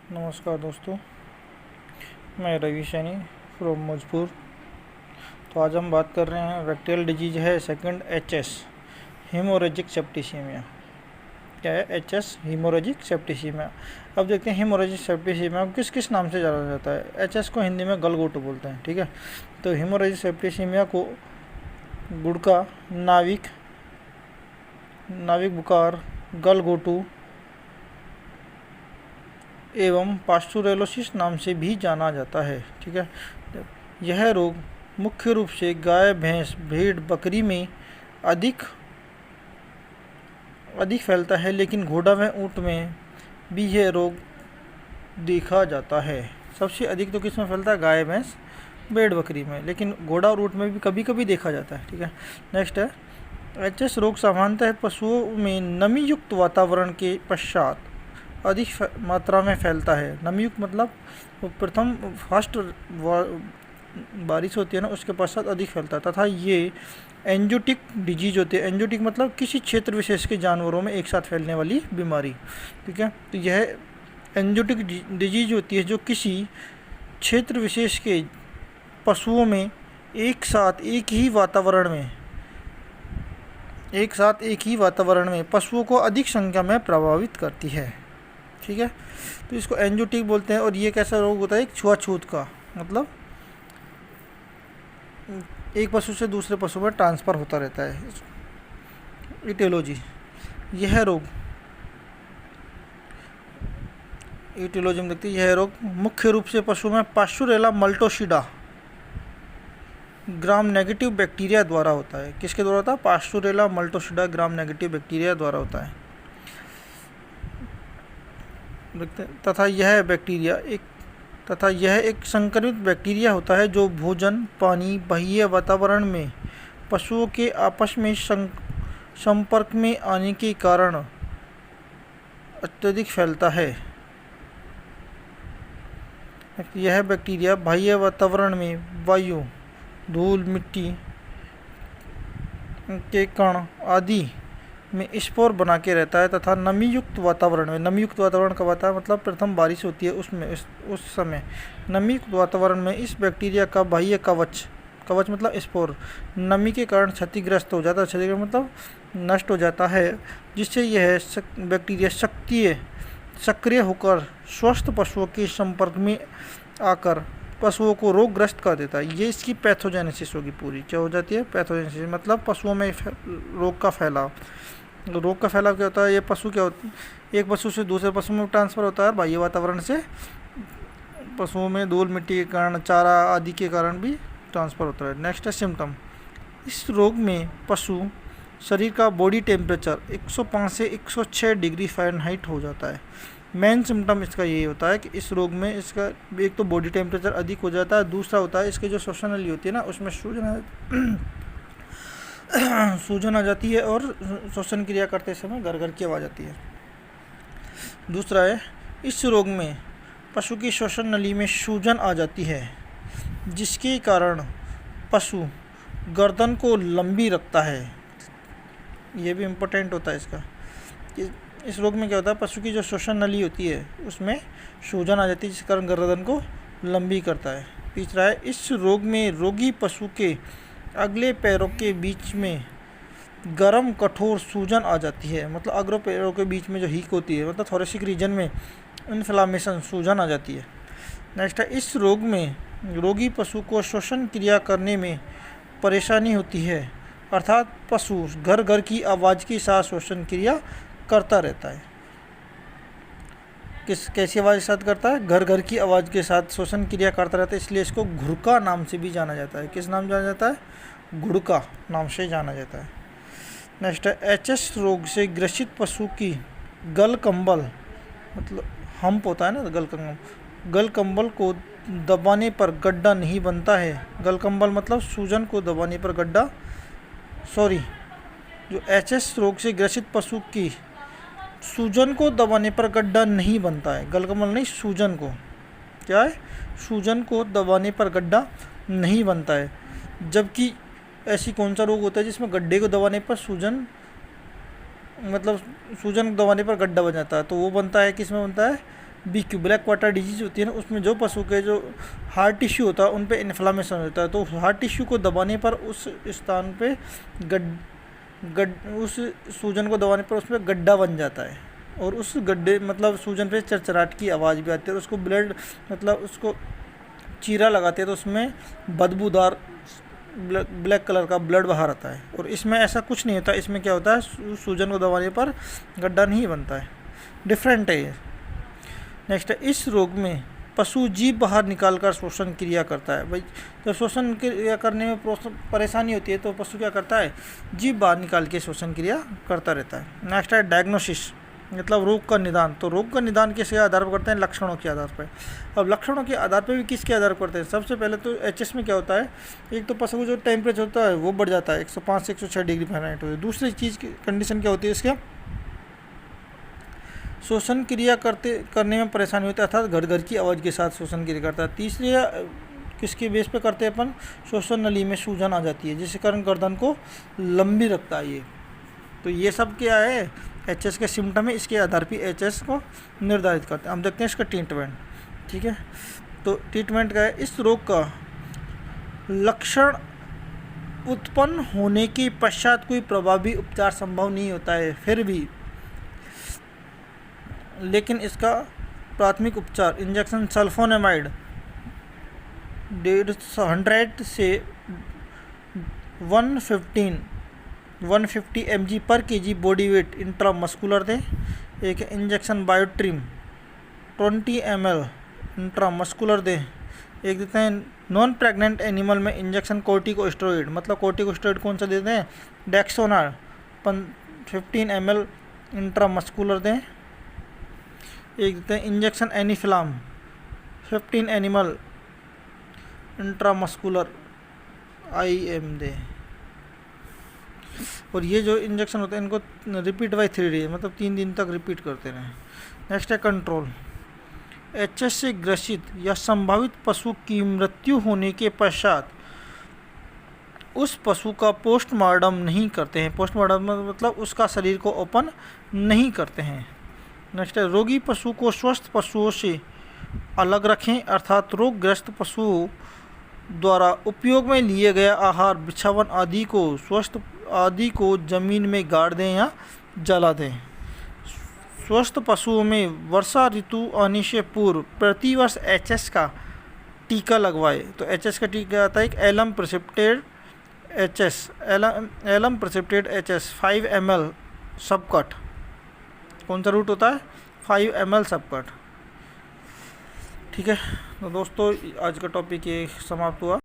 नमस्कार दोस्तों, मैं रवि सैनी फ्रॉम मौजपुर। तो आज हम बात कर रहे हैं बैक्टीरियल डिजीज है सेकंड HS हीमोरेजिक सेप्टिसीमिया। क्या है HS हीमोरेजिक सेप्टिसीमिया। अब देखते हैं हीमोरेजिक सेप्टिसीमिया को किस किस नाम से जाना जाता है। HS को हिंदी में गलगोटू बोलते हैं, ठीक है। तो हीमोरेजिक सेप्टिसीमिया को गुड़का, नाविक बुखार, गलगोटू एवं पास्चुरेलोसिस नाम से भी जाना जाता है, ठीक है। यह रोग मुख्य रूप से गाय, भैंस, भेड़, बकरी में अधिक फैलता है, लेकिन घोड़ा व ऊँट में भी यह रोग देखा जाता है। सबसे अधिक तो किस में फैलता है? गाय, भैंस, भेड़, बकरी में, लेकिन घोड़ा और ऊँट में भी कभी कभी देखा जाता है, ठीक है। नेक्स्ट है HS रोग सामान्यतः पशुओं में नमी युक्त वातावरण के पश्चात अधिक मात्रा में फैलता है। नमी युक्त मतलब प्रथम फर्स्ट बारिश होती है ना, उसके पश्चात अधिक फैलता है, तथा ये एंजोटिक डिजीज होती है। एंजोटिक मतलब किसी क्षेत्र विशेष के जानवरों में एक साथ फैलने वाली बीमारी, ठीक है। तो यह एंजोटिक डिजीज होती है जो किसी क्षेत्र विशेष के पशुओं में एक साथ एक ही वातावरण में पशुओं को अधिक संख्या में प्रभावित करती है, ठीक है। तो इसको एंजोटिक बोलते हैं। और ये कैसा रोग होता है? एक छुआछूत का, मतलब एक पशु से दूसरे पशु में ट्रांसफ़र होता रहता है। इटियोलॉजी, यह रोग इटियोलॉजी में देखते हैं, यह रोग मुख्य रूप से पशु में Pasteurella multocida gram negative bacteria द्वारा होता है। किसके द्वारा होता है? Pasteurella multocida gram negative bacteria द्वारा होता है। तथा यह एक संक्रमित बैक्टीरिया होता है जो भोजन, पानी, बाह्य वातावरण में पशुओं के आपस में संपर्क में आने के कारण अत्यधिक फैलता है। यह बैक्टीरिया बाह्य वातावरण में वायु, धूल, मिट्टी के कण आदि में स्पोर बना के रहता है, तथा नमी युक्त वातावरण कब आता है? मतलब प्रथम बारिश होती है उसमें, उस समय नमी युक्त वातावरण में इस बैक्टीरिया का बाह्य कवच मतलब स्पोर नमी के कारण क्षतिग्रस्त हो जाता है। क्षतिग्रस्त मतलब नष्ट हो जाता है, जिससे यह बैक्टीरिया सक्रिय होकर स्वस्थ पशुओं के संपर्क में आकर पशुओं को रोगग्रस्त कर देता है। ये इसकी पैथोजेनेसिस होगी पूरी। क्या हो जाती है? पैथोजेनेसिस मतलब पशुओं में रोग का फैलाव। क्या होता है? ये पशु क्या होता है? एक पशु से दूसरे पशु में ट्रांसफ़र होता है, बाह्य वातावरण से पशुओं में धूल, मिट्टी के कारण, चारा आदि के कारण भी ट्रांसफ़र होता है। नेक्स्ट है सिम्टम। इस रोग में पशु शरीर का बॉडी टेम्परेचर 105 से 106 डिग्री फ़ारेनहाइट हो जाता है। मेन सिम्टम इसका यही होता है कि इस रोग में इसका एक तो बॉडी टेम्परेचर अधिक हो जाता है, दूसरा होता है इसके जो श्वसन नली होती है ना, उसमें सूजन आ जाती है और श्वसन क्रिया करते समय घर की आवाज़ आती है। दूसरा है, इस रोग में पशु की श्वसन नली में सूजन आ जाती है, जिसके कारण पशु गर्दन को लंबी रखता है। ये भी इम्पोर्टेंट होता है इसका। इस रोग में क्या होता है? पशु की जो श्वसन नली होती है उसमें सूजन आ जाती है, जिस कारण गर्दन को लंबी करता है। तीसरा है, इस रोग में रोगी पशु के अगले पैरों के बीच में गर्म कठोर सूजन आ जाती है। मतलब अगले पैरों के बीच में जो हीक होती है, मतलब थोरेसिक रीजन में इन्फ्लामेशन, सूजन आ जाती है। नेक्स्ट है, इस रोग में रोगी पशु को श्वसन क्रिया करने में परेशानी होती है, अर्थात पशु घर की आवाज़ के साथ श्वसन क्रिया करता रहता है। कैसी आवाज़ के साथ करता है? घर की आवाज़ के साथ श्वसन क्रिया करता रहता है, इसलिए इसको घुड़का नाम से भी जाना जाता है। किस नाम जाना जाता है? घुड़का नाम से जाना जाता है। नेक्स्ट है, HS रोग से ग्रसित पशु की गलकंबल, मतलब हम्प होता है ना, गलकंबल को दबाने पर गड्ढा नहीं बनता है। गलकंबल मतलब सूजन को दबाने पर गड्ढा, जो HS रोग से ग्रसित पशु की सूजन को दबाने पर गड्ढा नहीं बनता है। गलकंबल नहीं, सूजन को, क्या है? सूजन को दबाने पर गड्ढा नहीं बनता है। जबकि ऐसी कौन सा रोग होता है जिसमें गड्ढे को दबाने पर सूजन मतलब सूजन दबाने पर गड्ढा बन जाता है? तो वो बनता है, किस में बनता है? BQ ब्लैक वाटर डिजीज होती है ना, उसमें जो पशु के जो हार्ट टिश्यू होता है उन पे इन्फ्लामेशन होता है, तो हार्ट टिश्यू को दबाने पर उस स्थान पे उस सूजन को दबाने पर उसमें गड्ढा बन जाता है, और उस गड्ढे मतलब सूजन पे चरचराहट की आवाज़ भी आती है, और उसको ब्लड मतलब उसको चीरा लगाते हैं तो उसमें बदबूदार ब्लैक कलर का ब्लड बाहर आता है। और इसमें ऐसा कुछ नहीं होता, इसमें क्या होता है सूजन को दबाने पर गड्ढा नहीं बनता है, डिफरेंट है ये। नेक्स्ट है, इस रोग में पशु जीभ बाहर निकालकर श्वसन क्रिया करता है। भाई जब श्वसन क्रिया करने में परेशानी होती है तो पशु क्या करता है, जीभ बाहर निकाल के श्वसन क्रिया करता रहता है। नेक्स्ट है डायग्नोसिस, मतलब रोग का निदान। तो रोग का निदान किसके आधार पर करते हैं, लक्षणों के आधार पर। अब लक्षणों के आधार पर भी किसके आधार पर करते हैं, सबसे पहले तो एचएस में क्या होता है, एक तो पशु का जो टेम्परेचर होता है वो बढ़ जाता है, 105 से 106 डिग्री फ़ारेनहाइट होती है। दूसरी चीज़ की कंडीशन क्या होती है इसके, श्वसन क्रिया करने में परेशानी होती है, अर्थात घर की आवाज़ के साथ श्वसन क्रिया करता है। तीसरी किसके बेस पे करते हैं अपन, श्वसन नली में सूजन आ जाती है जिसके कारण गर्दन को लंबी रखता है ये। तो ये सब क्या है, एचएस के सिम्टम है, इसके आधार पर एचएस को निर्धारित करते हैं। हम देखते हैं इसका ट्रीटमेंट। ठीक है, तो ट्रीटमेंट का है, इस रोग का लक्षण उत्पन्न होने के पश्चात कोई प्रभावी उपचार संभव नहीं होता है फिर भी, लेकिन इसका प्राथमिक उपचार इंजेक्शन सल्फोनेमाइड 100 से 150 mg पर kg बॉडी वेट इंट्रामस्कुलर दें। एक इंजेक्शन बायोट्रिम 20 ml इंट्रामस्कुलर दें। एक देते हैं नॉन प्रेग्नेंट एनिमल में इंजेक्शन कोर्टिकोस्टेरॉइड, मतलब कोर्टिकोस्टेरॉइड कौन सा देते हैं, डेक्सोनार 15 ml इंट्रामस्कुलर दें। एक देते हैं इंजेक्शन एनीफ्लाम 15 एनिमल इंट्रामस्कुलर IM दें। और ये जो इंजेक्शन होते हैं इनको रिपीट बाय 3 डेज, मतलब 3 दिन तक रिपीट करते रहें। नेक्स्ट है कंट्रोल, एचएस से ग्रसित या संभावित पशु की मृत्यु होने के पश्चात उस पशु का पोस्टमार्टम नहीं करते हैं। पोस्टमार्टम मतलब उसका शरीर को ओपन नहीं करते हैं। नेक्स्ट है, रोगी पशु को स्वस्थ पशुओं से अलग रखें, अर्थात रोगग्रस्त पशु द्वारा उपयोग में लिए गए आहार, बिछावन आदि को जमीन में गाड़ दें या जला दें। स्वस्थ पशुओं में वर्षा ऋतु आने से पूर्व प्रतिवर्ष एचएस का टीका लगवाए। तो एचएस का टीका आता है एक एलम प्रिसिप्टेड एचएस 5 ml सबकट। कौन सा रूट होता है, 5 ml सबकट। ठीक है, तो दोस्तों आज का टॉपिक ये समाप्त हुआ।